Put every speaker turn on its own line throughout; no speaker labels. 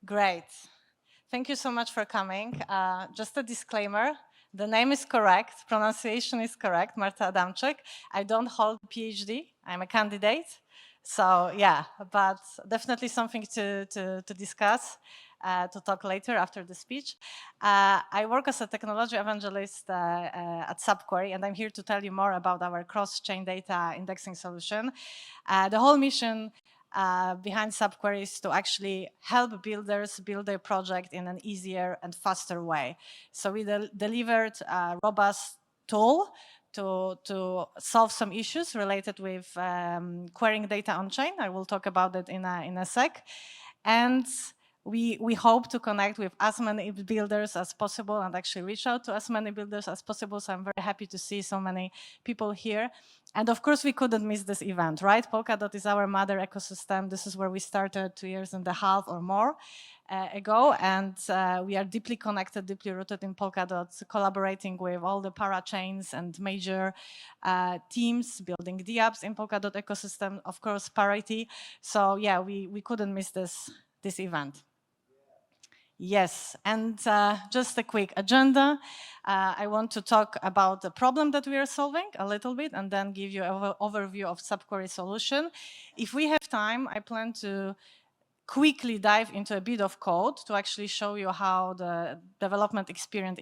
Great. Thank you so much for coming. Just a disclaimer, the name is correct, pronunciation is correct, Marta Adamczyk. I don't hold a PhD, I'm a candidate. So yeah, but definitely something to discuss, to talk later after the speech. I work as a technology evangelist at SubQuery, and I'm here to tell you more about our cross-chain data indexing solution. The whole mission behind SubQuery is to actually help builders build their project in an easier and faster way. So we delivered a robust tool to solve some issues related with querying data on-chain. I will talk about it in a sec. And we hope to connect with as many builders as possible and actually reach out to as many builders as possible. So I'm very happy to see so many people here. And of course, we couldn't miss this event, right? Polkadot is our mother ecosystem. This is where we started 2.5 years or more ago. And we are deeply connected, deeply rooted in Polkadot, collaborating with all the parachains and major teams, building DApps in Polkadot ecosystem, of course, parity. So yeah, we couldn't miss this event. Yes, and just a quick agenda. I want to talk about the problem that we are solving a little bit and then give you an overview of SubQuery solution. If we have time, I plan to quickly dive into a bit of code to actually show you how the development experience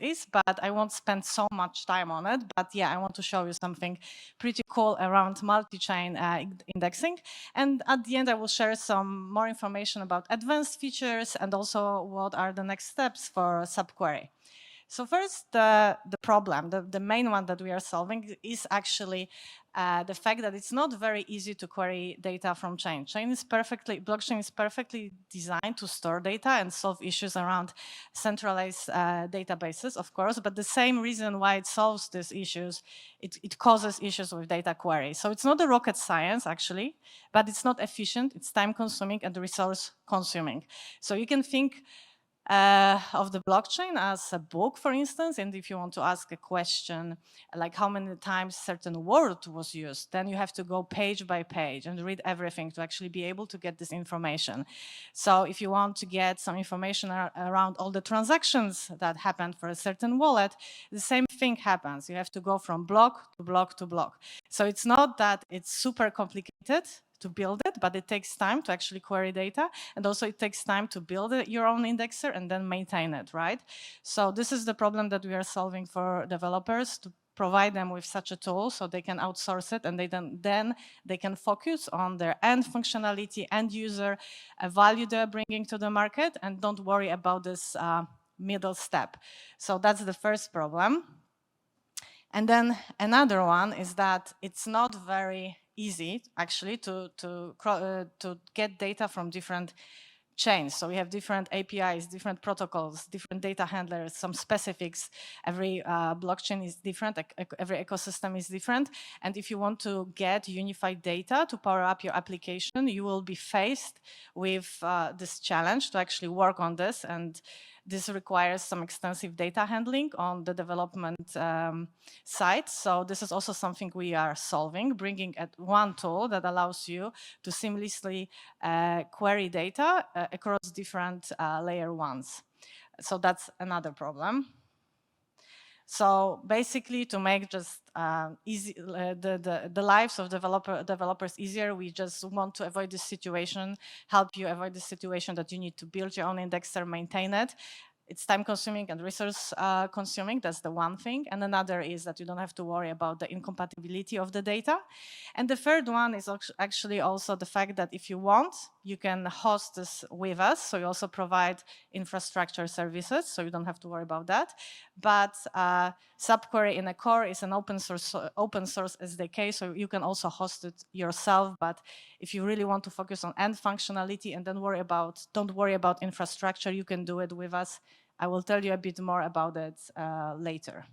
is, but I won't spend so much time on it. But yeah, I want to show you something pretty cool around multi-chain indexing. And at the end, I will share some more information about advanced features and also what are the next steps for SubQuery. So first, the problem, the main one that we are solving is actually the fact that it's not very easy to query data from chain. Blockchain is perfectly designed to store data and solve issues around centralized databases, of course, but the same reason why it solves these issues, it causes issues with data query. So it's not a rocket science, actually, but it's not efficient, it's time consuming and resource consuming. So you can think of the blockchain as a book, for instance, and if you want to ask a question like how many times certain word was used, then you have to go page by page and read everything to actually be able to get this information. So if you want to get some information around all the transactions that happened for a certain wallet, the same thing happens. You have to go from block to block to block. So it's not that it's super complicated to build it, but it takes time to actually query data. And also it takes time to build your own indexer and then maintain it, right? So this is the problem that we are solving for developers, to provide them with such a tool so they can outsource it and then they can focus on their end functionality, end user value they're bringing to the market and don't worry about this middle step. So that's the first problem. And then another one is that it's not very easy, actually, to get data from different chains. So we have different APIs, different protocols, different data handlers, some specifics. Every blockchain is different, every ecosystem is different. And if you want to get unified data to power up your application, you will be faced with this challenge to actually work on this. And this requires some extensive data handling on the development side. So this is also something we are solving, bringing at one tool that allows you to seamlessly query data across different layer ones. So that's another problem. So basically, to make just easy the lives of developers easier, we just want to avoid this situation, help you avoid this situation that you need to build your own indexer, maintain it. It's time consuming and resource consuming. That's the one thing. And another is that you don't have to worry about the incompatibility of the data. And the third one is actually also the fact that if you want, you can host this with us. So you also provide infrastructure services, so you don't have to worry about that. But SubQuery in a core is an open source SDK, so you can also host it yourself. But if you really want to focus on end functionality and don't worry about infrastructure, you can do it with us. I will tell you a bit more about it later.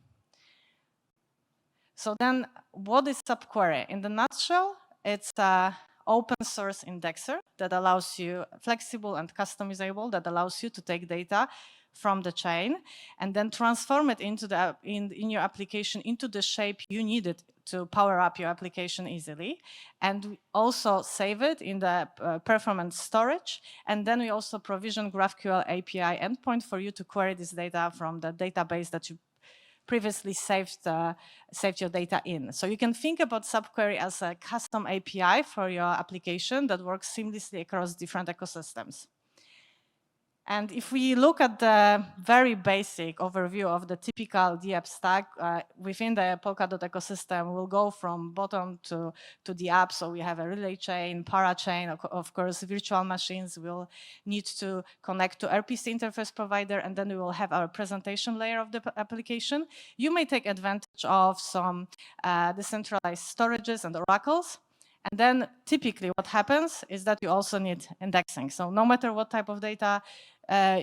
So then, what is SubQuery? In the nutshell, it's an open source indexer that allows you, flexible and customizable, that allows you to take data from the chain and then transform it into in your application into the shape you need it to power up your application easily. And we also save it in the performance storage. And then we also provision GraphQL API endpoint for you to query this data from the database that you previously saved your data in. So you can think about SubQuery as a custom API for your application that works seamlessly across different ecosystems. And if we look at the very basic overview of the typical DAPPS stack within the Polkadot ecosystem, we'll go from bottom to the app. So we have a relay chain, parachain, of course, virtual machines will need to connect to RPC interface provider, and then we will have our presentation layer of the application. You may take advantage of some decentralized storages and oracles. And then typically what happens is that you also need indexing. So no matter what type of data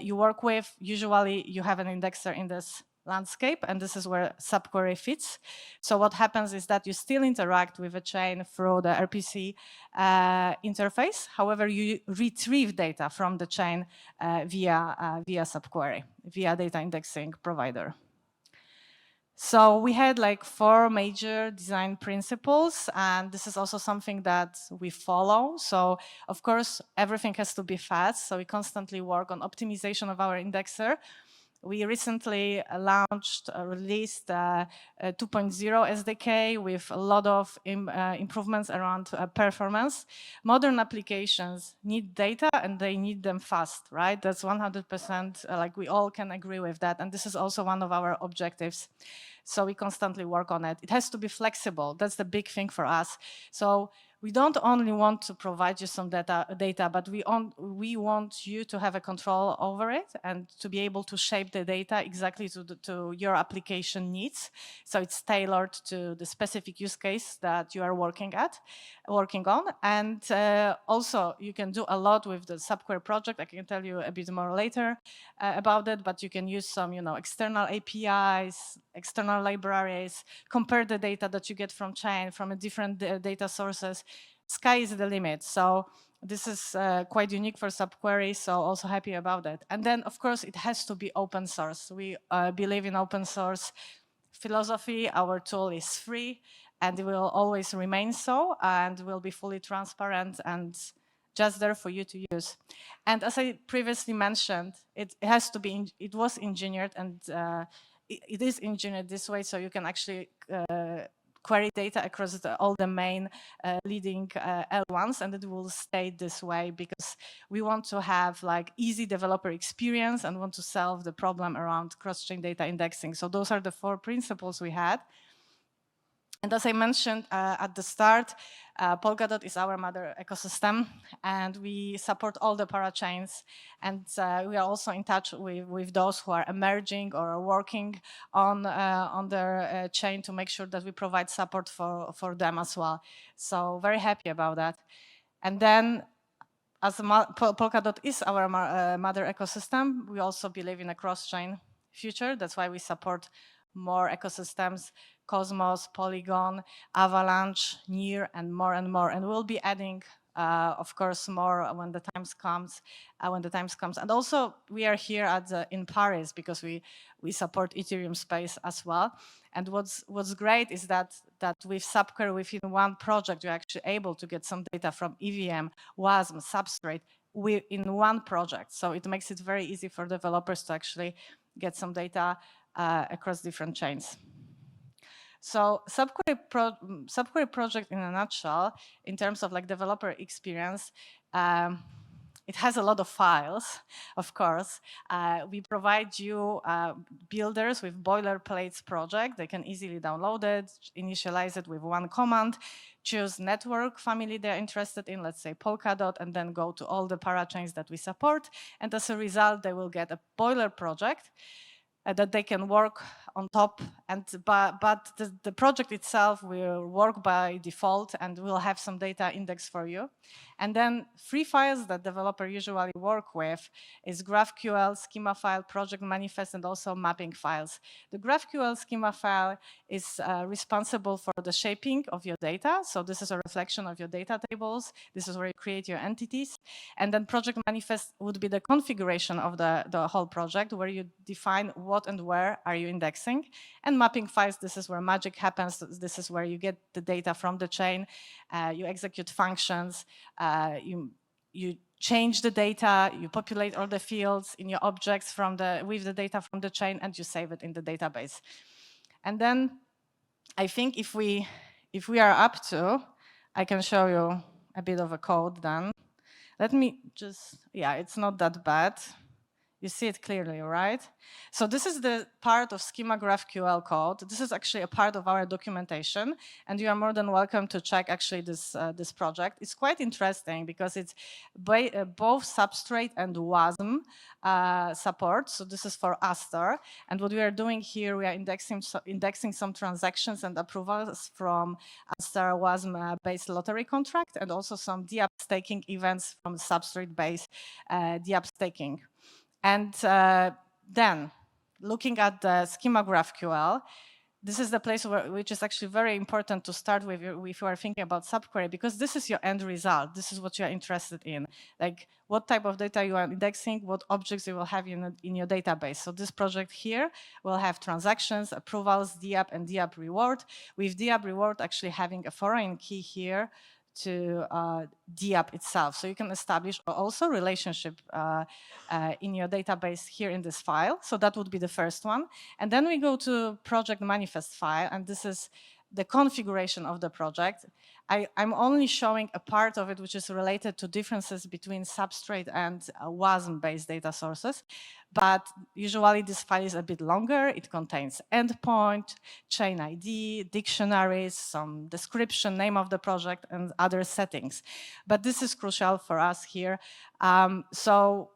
you work with, usually you have an indexer in this landscape, and this is where SubQuery fits. So what happens is that you still interact with a chain through the RPC interface. However, you retrieve data from the chain via SubQuery, via data indexing provider. So we had like 4 major design principles, and this is also something that we follow. So of course, everything has to be fast. So we constantly work on optimization of our indexer. We recently released 2.0 SDK with a lot of improvements around performance. Modern applications need data and they need them fast, right? That's 100%, like we all can agree with that. And this is also one of our objectives. So we constantly work on it. It has to be flexible. That's the big thing for us. So we don't only want to provide you some data, but we want you to have a control over it and to be able to shape the data exactly to your application needs. So it's tailored to the specific use case that you are working on. And also you can do a lot with the SubQuery project. I can tell you a bit more later about it, but you can use some, external APIs, external libraries, compare the data that you get from chain, from a different data sources. Sky is the limit. So this is quite unique for SubQuery, so also happy about that. And then, of course, it has to be open source. We believe in open source philosophy. Our tool is free, and it will always remain so, and will be fully transparent and just there for you to use. And as I previously mentioned, it has to be, it was engineered, and it is engineered this way, so you can actually query data across all the main leading L1s, and it will stay this way because we want to have like easy developer experience and want to solve the problem around cross-chain data indexing. So those are the 4 principles we had. And as I mentioned at the start, Polkadot is our mother ecosystem, and we support all the parachains. And we are also in touch with those who are emerging or are working on their chain to make sure that we provide support for them as well. So very happy about that. And then, as Polkadot is our mother ecosystem, we also believe in a cross-chain future. That's why we support more ecosystems: Cosmos, Polygon, Avalanche, Near, and more and more. And we'll be adding, of course, more when the time comes. And also, we are here in Paris because we support Ethereum space as well. And what's great is that with SubQuery, within one project, you're actually able to get some data from EVM, WASM, Substrate in one project. So it makes it very easy for developers to actually get some data across different chains. So SubQuery project in a nutshell, in terms of like developer experience, it has a lot of files, of course. We provide you builders with boilerplates project. They can easily download it, initialize it with one command, choose network family they're interested in, let's say Polkadot, and then go to all the parachains that we support. And as a result, they will get a boiler project that they can work on top, but the project itself will work by default and will have some data index for you. And then 3 files that developer usually work with is GraphQL, schema file, project manifest, and also mapping files. The GraphQL schema file is responsible for the shaping of your data. So this is a reflection of your data tables. This is where you create your entities. And then project manifest would be the configuration of the whole project, where you define what what and where are you indexing. And mapping files, this is where magic happens. This is where you get the data from the chain, you execute functions, you change the data, you populate all the fields in your objects with the data from the chain, and you save it in the database. And then I think if we are up to, I can show you a bit of a code then. Let me just, yeah, it's not that bad. You see it clearly, right? So this is the part of schema GraphQL code. This is actually a part of our documentation, and you are more than welcome to check actually this project. It's quite interesting because it's both Substrate and WASM support. So this is for Aster, and what we are doing here, we are indexing some transactions and approvals from Aster WASM-based lottery contract, and also some DAPPS staking events from Substrate-based DAPPS staking. And then, looking at the schema GraphQL, this is the place which is actually very important to start with if you are thinking about SubQuery, because this is your end result. This is what you are interested in, like what type of data you are indexing, what objects you will have in your database. So this project here will have transactions, approvals, DApp, and DApp reward, with DApp reward actually having a foreign key here to DApp itself. So you can establish also relationship in your database here in this file. So that would be the first one. And then we go to project manifest file, and this is the configuration of the project. I'm only showing a part of it which is related to differences between Substrate and WASM-based data sources. But usually this file is a bit longer. It contains endpoint, chain ID, dictionaries, some description, name of the project, and other settings. But this is crucial for us here. So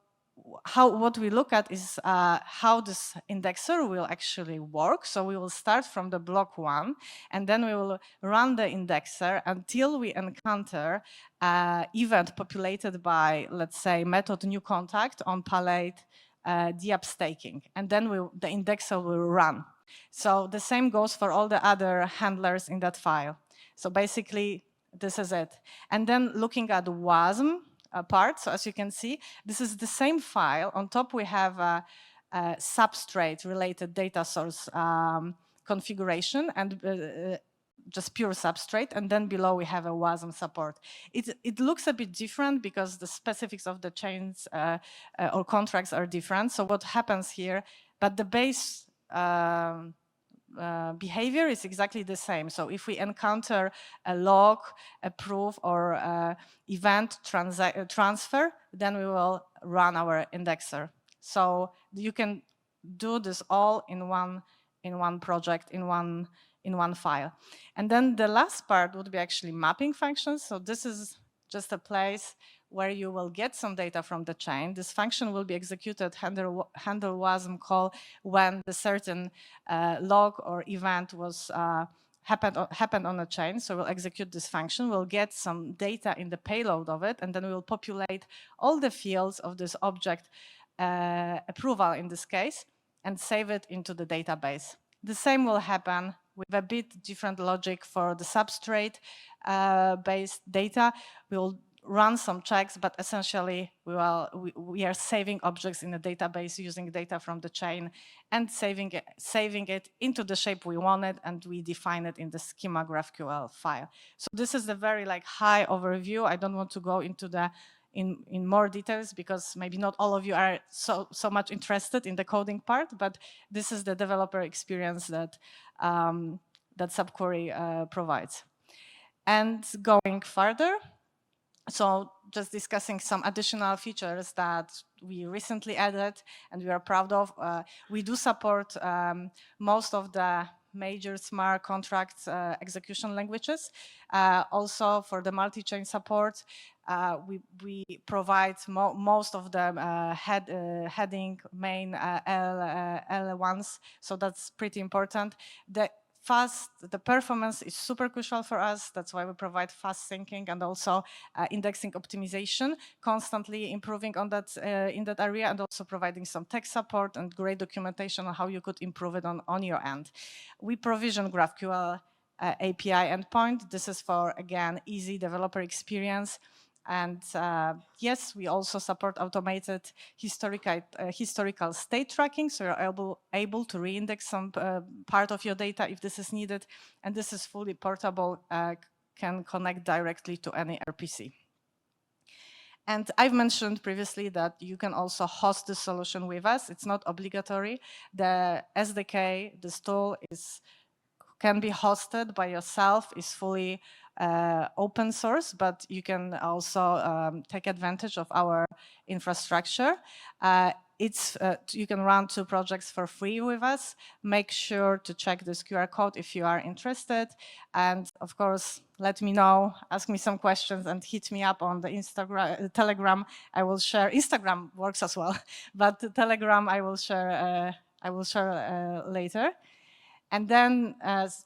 what we look at is how this indexer will actually work. So we will start from the block 1, and then we will run the indexer until we encounter event populated by, let's say, method new contact on palette DApp staking, and then the indexer will run. So the same goes for all the other handlers in that file. So basically, this is it. And then looking at WASM part, so as you can see, this is the same file. On top, we have a Substrate-related data source configuration and just pure Substrate, and then below we have a WASM support. It looks a bit different because the specifics of the chains or contracts are different. So what happens here, but the base behavior is exactly the same. So if we encounter a log, a proof, or event transfer, then we will run our indexer. So you can do this all in one project, in one file. And then the last part would be actually mapping functions. So this is just a place where you will get some data from the chain. This function will be executed handle WASM call when the certain log or event was happened on a chain. So we'll execute this function. We'll get some data in the payload of it, and then we will populate all the fields of this object approval in this case and save it into the database. The same will happen with a bit different logic for the Substrate based data. We'll run some checks, but essentially we are saving objects in the database using data from the chain and saving it into the shape we wanted, and we define it in the schema GraphQL file. So this is the very high overview. I don't want to go into the in more details because maybe not all of you are so much interested in the coding part, but this is the developer experience that that SubQuery provides. And going further, so just discussing some additional features that we recently added and we are proud of. We do support most of the major smart contracts execution languages. Also for the multi-chain support, we provide most of the heading main L1s, so that's pretty important. The performance is super crucial for us. That's why we provide fast syncing and also indexing optimization, constantly improving on that in that area, and also providing some tech support and great documentation on how you could improve it on your end. We provision GraphQL API endpoint. This is for, again, easy developer experience. And yes, we also support automated historical state tracking, so you're able to reindex some part of your data if this is needed. And this is fully portable, can connect directly to any RPC. And I've mentioned previously that you can also host the solution with us. It's not obligatory. The SDK, this tool can be hosted by yourself, is fully open source, but you can also take advantage of our infrastructure. You can run 2 projects for free with us. Make sure to check this QR code if you are interested. And of course, let me know, ask me some questions, and hit me up on the Telegram. I will share. Instagram works as well, but the Telegram I will share later. And then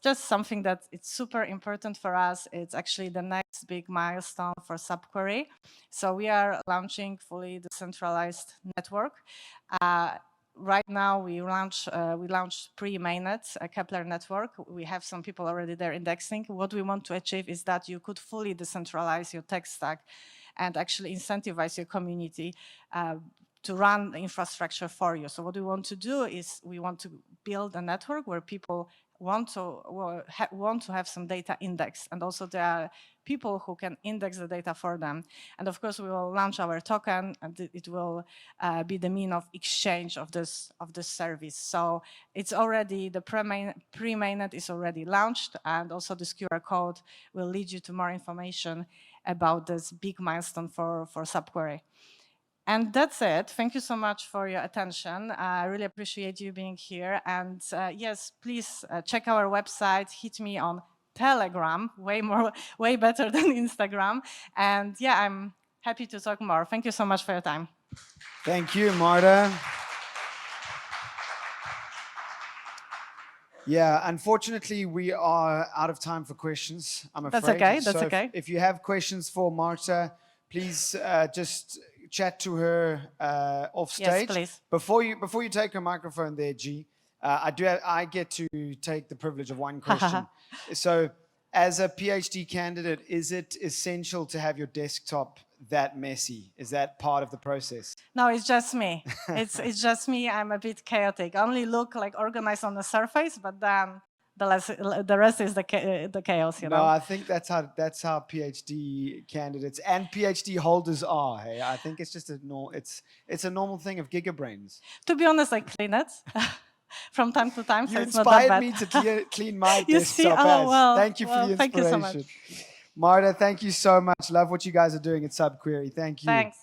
just something that it's super important for us, it's actually the next big milestone for SubQuery. So we are launching fully decentralized network. Right now we launched pre-mainnet, a Kepler network. We have some people already there indexing. What we want to achieve is that you could fully decentralize your tech stack and actually incentivize your community to run the infrastructure for you. So what we want to do is we want to build a network where people want to have some data indexed, and also there are people who can index the data for them. And of course, we will launch our token, and it will be the mean of exchange of this service. So it's already, the pre-mainnet is already launched, and also this QR code will lead you to more information about this big milestone for SubQuery. And that's it. Thank you so much for your attention. I really appreciate you being here. And yes, please check our website, hit me on Telegram, way better than Instagram. And yeah, I'm happy to talk more. Thank you so much for your time.
Thank you, Marta. Yeah, unfortunately, we are out of time for questions, I'm afraid.
That's okay, that's okay.
If you have questions for Marta, please just chat to her off stage.
Yes, please.
Before you take her microphone there, G, I get to take the privilege of one question. So, as a PhD candidate, is it essential to have your desktop that messy? Is that part of the process?
No, it's just me. It's just me. I'm a bit chaotic. I only look like organized on the surface, but then the rest is the chaos, you know.
No, I think that's how PhD candidates and PhD holders are. Hey, I think it's just it's a normal thing of gigabrains.
To be honest, I clean it from time to time.
You
so it's not that bad.
inspired me to clean my
You
desktop.
see? Oh, well,
thank you for the inspiration.
Thank you so much.
Marta, thank you so much. Love what you guys are doing at SubQuery. Thank you.
Thanks.